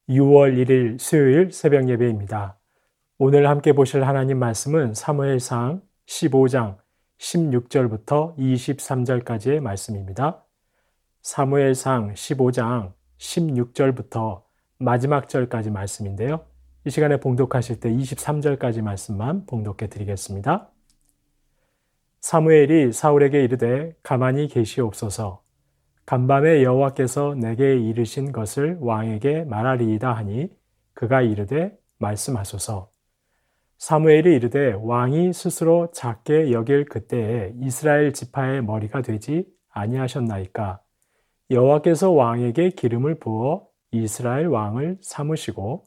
6월 1일 수요일 새벽 예배입니다. 오늘 함께 보실 하나님 말씀은 사무엘상 15장 16절부터 23절까지의 말씀입니다. 사무엘상 15장 16절부터 마지막 절까지 말씀인데요. 이 시간에 봉독하실 때 23절까지 말씀만 봉독해 드리겠습니다. 사무엘이 사울에게 이르되 가만히 계시옵소서. 간밤에 여호와께서 내게 이르신 것을 왕에게 말하리이다 하니 그가 이르되 말씀하소서. 사무엘이 이르되 왕이 스스로 작게 여길 그때에 이스라엘 지파의 머리가 되지 아니하셨나이까. 여호와께서 왕에게 기름을 부어 이스라엘 왕을 삼으시고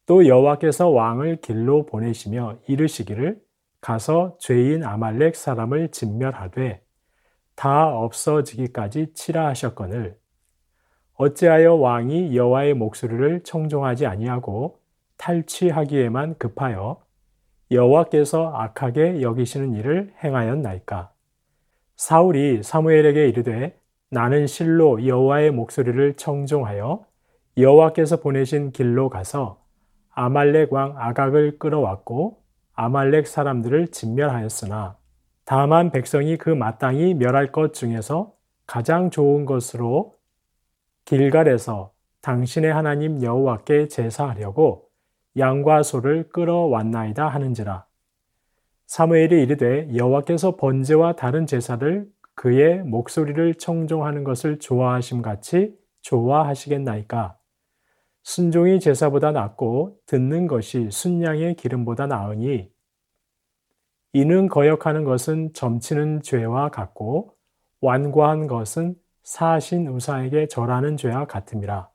또 여호와께서 왕을 길로 보내시며 이르시기를 가서 죄인 아말렉 사람을 진멸하되 다 없어지기까지 치라 하셨거늘 어찌하여 왕이 여호와의 목소리를 청종하지 아니하고 탈취하기에만 급하여 여호와께서 악하게 여기시는 일을 행하였나이까. 사울이 사무엘에게 이르되 나는 실로 여호와의 목소리를 청종하여 여호와께서 보내신 길로 가서 아말렉 왕 아각을 끌어왔고 아말렉 사람들을 진멸하였으나 다만 백성이 그 마땅히 멸할 것 중에서 가장 좋은 것으로 길갈에서 당신의 하나님 여호와께 제사하려고 양과 소를 끌어왔나이다 하는지라. 사무엘이 이르되 여호와께서 번제와 다른 제사를 그의 목소리를 청종하는 것을 좋아하심 같이 좋아하시겠나이까. 순종이 제사보다 낫고 듣는 것이 순양의 기름보다 나으니 이는 거역하는 것은 점치는 죄와 같고 완고한 것은 사신 우사에게 절하는 죄와 같음이라.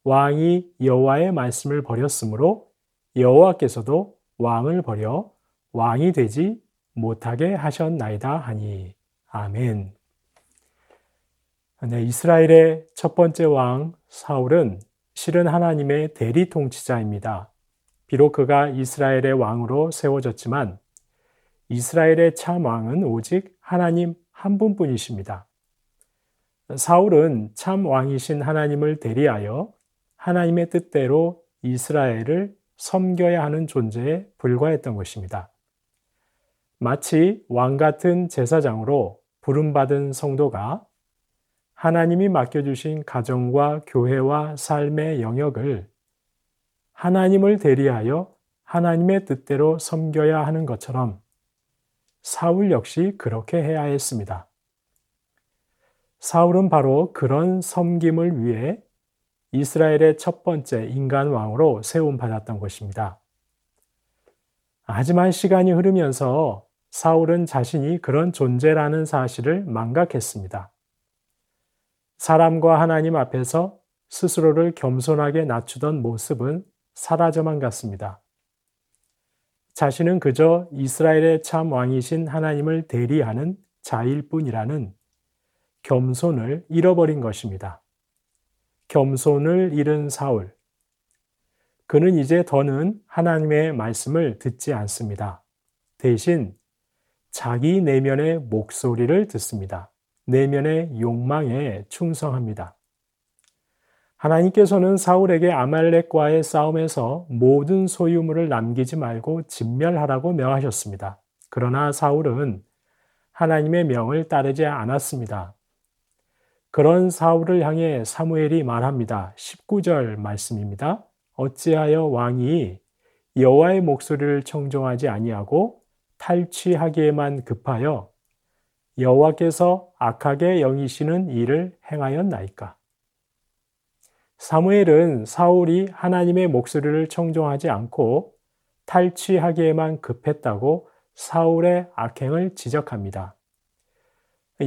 왕이 여호와의 말씀을 버렸으므로 여호와께서도 왕을 버려 왕이 되지 못하게 하셨나이다 하니. 아멘. 네, 이스라엘의 첫 번째 왕 사울은 실은 하나님의 대리 통치자입니다. 비록 그가 이스라엘의 왕으로 세워졌지만 이스라엘의 참 왕은 오직 하나님 한 분뿐이십니다. 사울은 참 왕이신 하나님을 대리하여 하나님의 뜻대로 이스라엘을 섬겨야 하는 존재에 불과했던 것입니다. 마치 왕 같은 제사장으로 부름받은 성도가 하나님이 맡겨주신 가정과 교회와 삶의 영역을 하나님을 대리하여 하나님의 뜻대로 섬겨야 하는 것처럼 사울 역시 그렇게 해야 했습니다. 사울은 바로 그런 섬김을 위해 이스라엘의 첫 번째 인간 왕으로 세움받았던 것입니다. 하지만 시간이 흐르면서 사울은 자신이 그런 존재라는 사실을 망각했습니다. 사람과 하나님 앞에서 스스로를 겸손하게 낮추던 모습은 사라져만 갔습니다. 자신은 그저 이스라엘의 참 왕이신 하나님을 대리하는 자일 뿐이라는 겸손을 잃어버린 것입니다. 겸손을 잃은 사울. 그는 이제 더는 하나님의 말씀을 듣지 않습니다. 대신 자기 내면의 목소리를 듣습니다. 내면의 욕망에 충성합니다. 하나님께서는 사울에게 아말렉과의 싸움에서 모든 소유물을 남기지 말고 진멸하라고 명하셨습니다. 그러나 사울은 하나님의 명을 따르지 않았습니다. 그런 사울을 향해 사무엘이 말합니다. 19절 말씀입니다. 어찌하여 왕이 여호와의 목소리를 청종하지 아니하고 탈취하기에만 급하여 여호와께서 악하게 여기시는 일을 행하였나이까. 사무엘은 사울이 하나님의 목소리를 청종하지 않고 탈취하기에만 급했다고 사울의 악행을 지적합니다.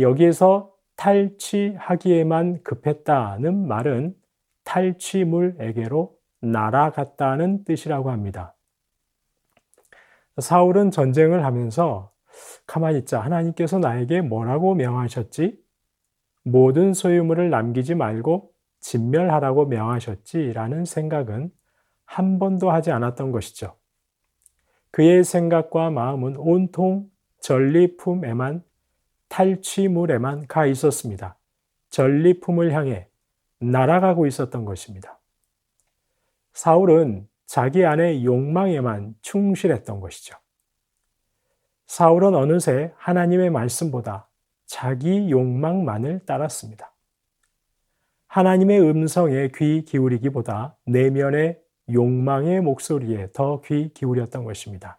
여기에서 탈취하기에만 급했다는 말은 탈취물에게로 날아갔다는 뜻이라고 합니다. 사울은 전쟁을 하면서 가만히 있자, 하나님께서 나에게 뭐라고 명하셨지? 모든 소유물을 남기지 말고 진멸하라고 명하셨지라는 생각은 한 번도 하지 않았던 것이죠. 그의 생각과 마음은 온통 전리품에만, 탈취물에만 가 있었습니다. 전리품을 향해 날아가고 있었던 것입니다. 사울은 자기 안의 욕망에만 충실했던 것이죠. 사울은 어느새 하나님의 말씀보다 자기 욕망만을 따랐습니다. 하나님의 음성에 귀 기울이기보다 내면의 욕망의 목소리에 더 귀 기울였던 것입니다.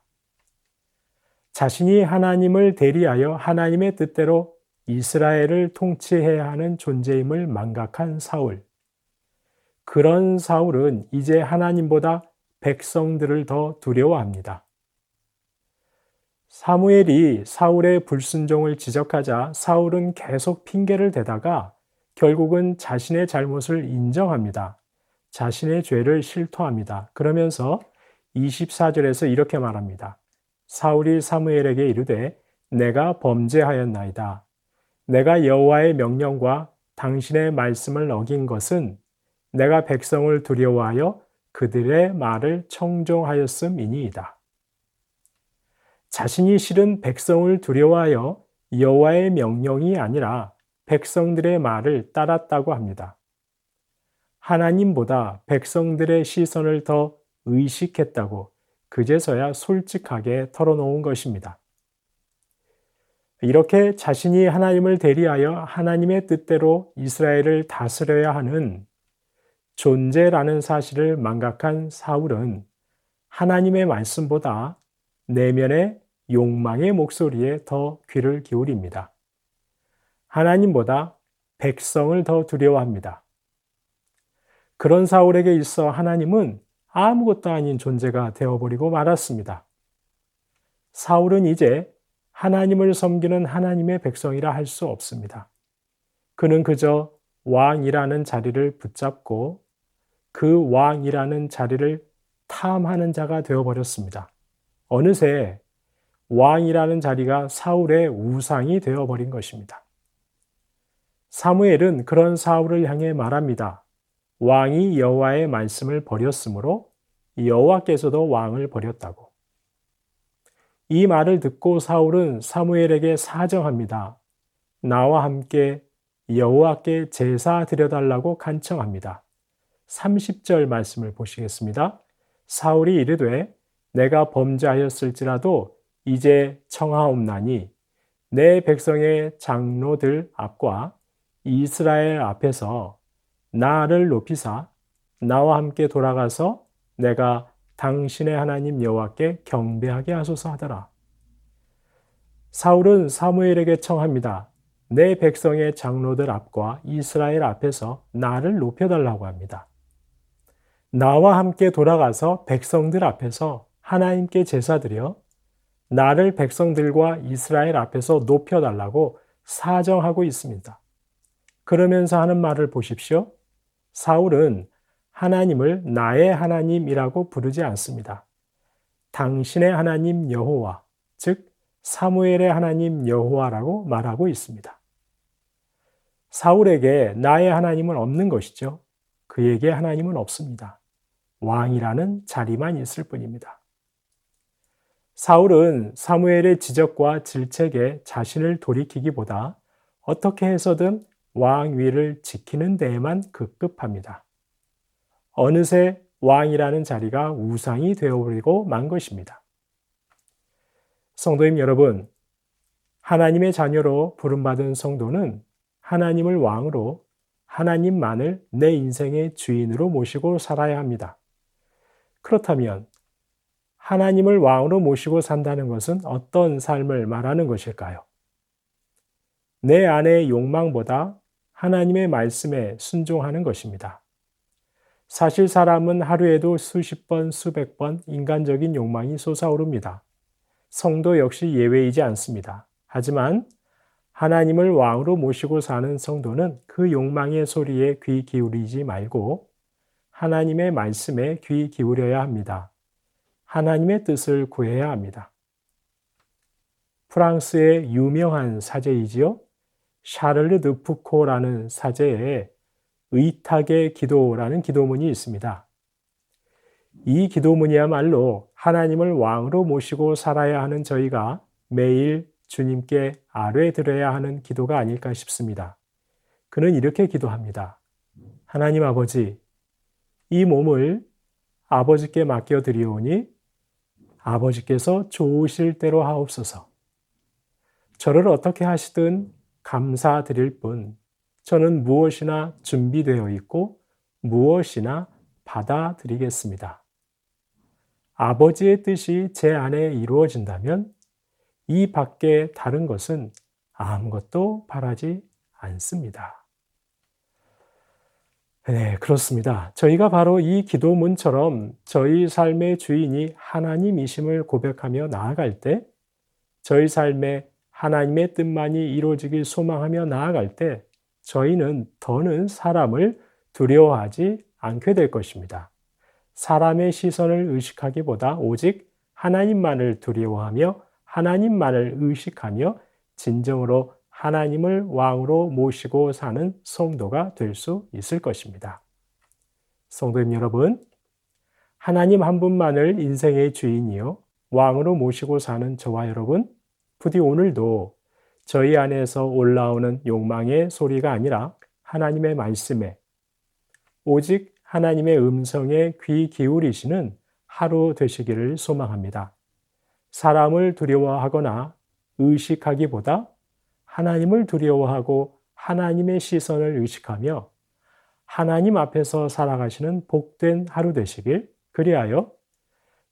자신이 하나님을 대리하여 하나님의 뜻대로 이스라엘을 통치해야 하는 존재임을 망각한 사울. 그런 사울은 이제 하나님보다 백성들을 더 두려워합니다. 사무엘이 사울의 불순종을 지적하자 사울은 계속 핑계를 대다가 결국은 자신의 잘못을 인정합니다. 자신의 죄를 실토합니다. 그러면서 24절에서 이렇게 말합니다. 사울이 사무엘에게 이르되 내가 범죄하였나이다. 내가 여호와의 명령과 당신의 말씀을 어긴 것은 내가 백성을 두려워하여 그들의 말을 청종하였음이니이다. 자신이 실은 백성을 두려워하여 여호와의 명령이 아니라 백성들의 말을 따랐다고 합니다. 하나님보다 백성들의 시선을 더 의식했다고 그제서야 솔직하게 털어놓은 것입니다. 이렇게 자신이 하나님을 대리하여 하나님의 뜻대로 이스라엘을 다스려야 하는 존재라는 사실을 망각한 사울은 하나님의 말씀보다 내면의 욕망의 목소리에 더 귀를 기울입니다. 하나님보다 백성을 더 두려워합니다. 그런 사울에게 있어 하나님은 아무것도 아닌 존재가 되어버리고 말았습니다. 사울은 이제 하나님을 섬기는 하나님의 백성이라 할 수 없습니다. 그는 그저 왕이라는 자리를 붙잡고 그 왕이라는 자리를 탐하는 자가 되어버렸습니다. 어느새 왕이라는 자리가 사울의 우상이 되어버린 것입니다. 사무엘은 그런 사울을 향해 말합니다. 왕이 여호와의 말씀을 버렸으므로 여호와께서도 왕을 버렸다고. 이 말을 듣고 사울은 사무엘에게 사정합니다. 나와 함께 여호와께 제사 드려달라고 간청합니다. 30절 말씀을 보시겠습니다. 사울이 이르되 내가 범죄하였을지라도 이제 청하옵나니 내 백성의 장로들 앞과 이스라엘 앞에서 나를 높이사 나와 함께 돌아가서 내가 당신의 하나님 여호와께 경배하게 하소서 하더라. 사울은 사무엘에게 청합니다. 내 백성의 장로들 앞과 이스라엘 앞에서 나를 높여달라고 합니다. 나와 함께 돌아가서 백성들 앞에서 하나님께 제사드려 나를 백성들과 이스라엘 앞에서 높여달라고 사정하고 있습니다. 그러면서 하는 말을 보십시오. 사울은 하나님을 나의 하나님이라고 부르지 않습니다. 당신의 하나님 여호와, 즉 사무엘의 하나님 여호와라고 말하고 있습니다. 사울에게 나의 하나님은 없는 것이죠. 그에게 하나님은 없습니다. 왕이라는 자리만 있을 뿐입니다. 사울은 사무엘의 지적과 질책에 자신을 돌이키기보다 어떻게 해서든 왕위를 지키는 데에만 급급합니다. 어느새 왕이라는 자리가 우상이 되어버리고 만 것입니다. 성도님 여러분, 하나님의 자녀로 부름받은 성도는 하나님을 왕으로 하나님만을 내 인생의 주인으로 모시고 살아야 합니다. 그렇다면 하나님을 왕으로 모시고 산다는 것은 어떤 삶을 말하는 것일까요? 내 안의 욕망보다 하나님의 말씀에 순종하는 것입니다. 사실 사람은 하루에도 수십 번, 수백 번 인간적인 욕망이 솟아오릅니다. 성도 역시 예외이지 않습니다. 하지만 하나님을 왕으로 모시고 사는 성도는 그 욕망의 소리에 귀 기울이지 말고 하나님의 말씀에 귀 기울여야 합니다. 하나님의 뜻을 구해야 합니다. 프랑스의 유명한 사제이지요. 샤를르 드 푸코라는 사제의 의탁의 기도라는 기도문이 있습니다. 이 기도문이야말로 하나님을 왕으로 모시고 살아야 하는 저희가 매일 주님께 아뢰드려야 하는 기도가 아닐까 싶습니다. 그는 이렇게 기도합니다. 하나님 아버지, 이 몸을 아버지께 맡겨드리오니 아버지께서 좋으실 대로 하옵소서. 저를 어떻게 하시든 감사드릴 뿐 저는 무엇이나 준비되어 있고 무엇이나 받아들이겠습니다. 아버지의 뜻이 제 안에 이루어진다면 이 밖에 다른 것은 아무것도 바라지 않습니다. 네, 그렇습니다. 저희가 바로 이 기도문처럼 저희 삶의 주인이 하나님이심을 고백하며 나아갈 때, 저희 삶에 하나님의 뜻만이 이루어지길 소망하며 나아갈 때, 저희는 더는 사람을 두려워하지 않게 될 것입니다. 사람의 시선을 의식하기보다 오직 하나님만을 두려워하며 하나님만을 의식하며 진정으로 하나님을 왕으로 모시고 사는 성도가 될 수 있을 것입니다. 성도님 여러분, 하나님 한 분만을 인생의 주인이요 왕으로 모시고 사는 저와 여러분, 부디 오늘도 저희 안에서 올라오는 욕망의 소리가 아니라 하나님의 말씀에 오직 하나님의 음성에 귀 기울이시는 하루 되시기를 소망합니다. 사람을 두려워하거나 의식하기보다 하나님을 두려워하고 하나님의 시선을 의식하며 하나님 앞에서 살아가시는 복된 하루 되시길, 그리하여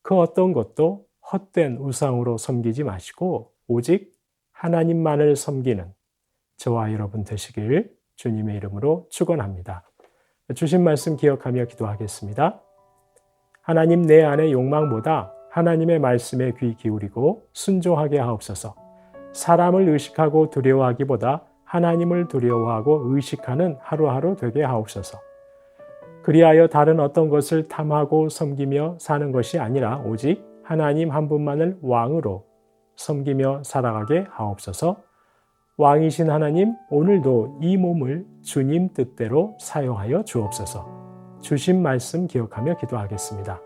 그 어떤 것도 헛된 우상으로 섬기지 마시고 오직 하나님만을 섬기는 저와 여러분 되시길 주님의 이름으로 축원합니다. 주신 말씀 기억하며 기도하겠습니다. 하나님, 내 안의 욕망보다 하나님의 말씀에 귀 기울이고 순종하게 하옵소서. 사람을 의식하고 두려워하기보다 하나님을 두려워하고 의식하는 하루하루 되게 하옵소서. 그리하여 다른 어떤 것을 탐하고 섬기며 사는 것이 아니라 오직 하나님 한 분만을 왕으로 섬기며 살아가게 하옵소서. 왕이신 하나님, 오늘도 이 몸을 주님 뜻대로 사용하여 주옵소서. 주신 말씀 기억하며 기도하겠습니다.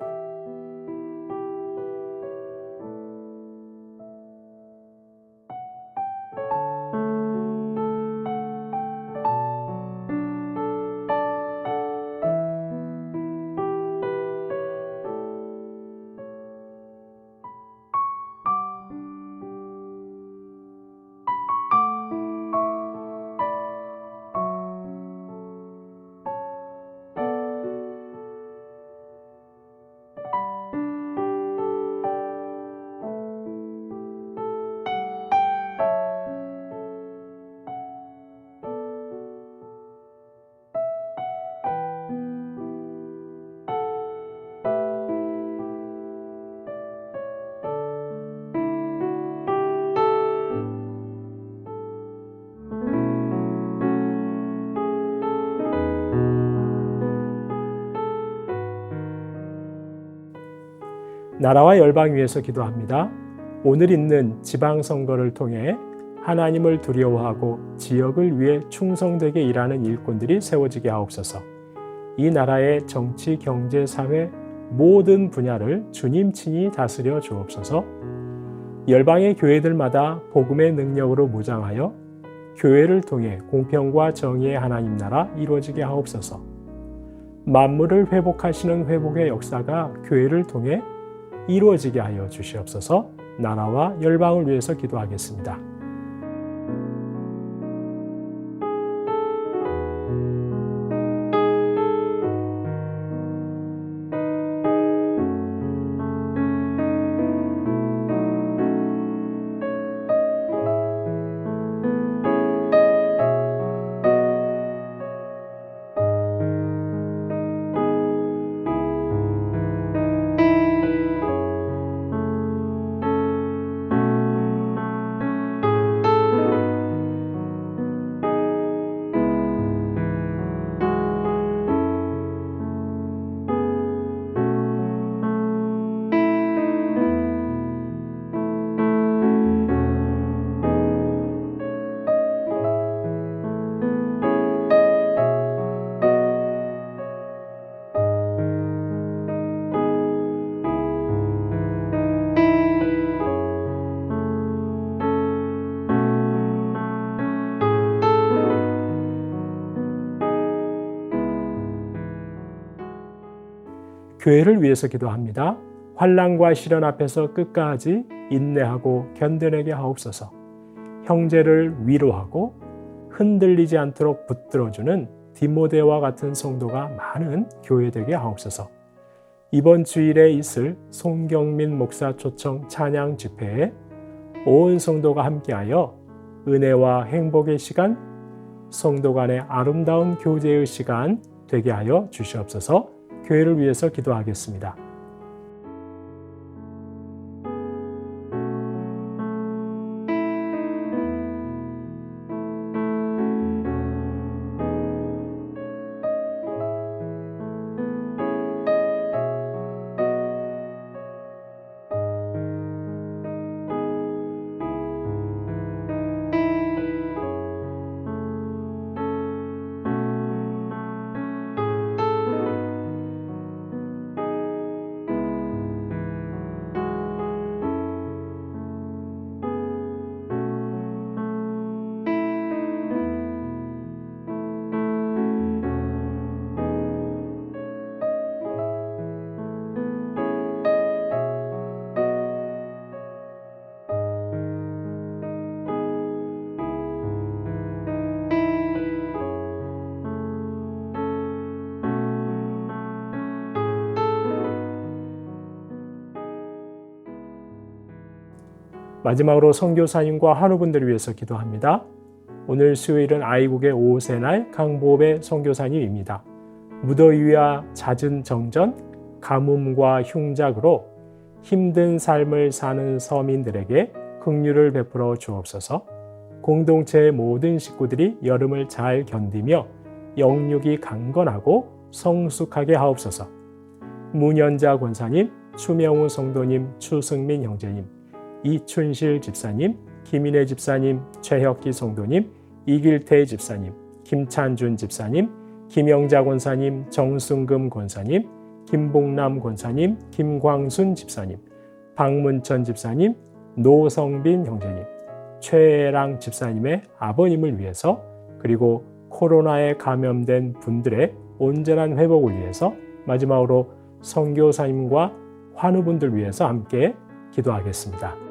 나라와 열방 위해서 기도합니다. 오늘 있는 지방선거를 통해 하나님을 두려워하고 지역을 위해 충성되게 일하는 일꾼들이 세워지게 하옵소서. 이 나라의 정치, 경제, 사회 모든 분야를 주님 친히 다스려 주옵소서. 열방의 교회들마다 복음의 능력으로 무장하여 교회를 통해 공평과 정의의 하나님 나라 이루어지게 하옵소서. 만물을 회복하시는 회복의 역사가 교회를 통해 이루어지게 하여 주시옵소서. 나라와 열방을 위해서 기도하겠습니다. 교회를 위해서 기도합니다. 환난과 시련 앞에서 끝까지 인내하고 견뎌내게 하옵소서. 형제를 위로하고 흔들리지 않도록 붙들어주는 디모데와 같은 성도가 많은 교회 되게 하옵소서. 이번 주일에 있을 송경민 목사 초청 찬양 집회에 온 성도가 함께하여 은혜와 행복의 시간, 성도 간의 아름다운 교제의 시간 되게 하여 주시옵소서. 교회를 위해서 기도하겠습니다. 마지막으로 선교사님과 환우분들을 위해서 기도합니다. 오늘 수요일은 아이국의 5세날 강보배 선교사님입니다. 무더위와 잦은 정전, 가뭄과 흉작으로 힘든 삶을 사는 서민들에게 긍휼을 베풀어 주옵소서. 공동체의 모든 식구들이 여름을 잘 견디며 영육이 강건하고 성숙하게 하옵소서. 문연자 권사님, 추명우 성도님, 추승민 형제님, 이춘실 집사님, 김인혜 집사님, 최혁기 성도님, 이길태 집사님, 김찬준 집사님, 김영자 권사님, 정승금 권사님, 김봉남 권사님, 김광순 집사님, 박문천 집사님, 노성빈 형제님, 최애랑 집사님의 아버님을 위해서, 그리고 코로나에 감염된 분들의 온전한 회복을 위해서, 마지막으로 선교사님과 환우분들 위해서 함께 기도하겠습니다.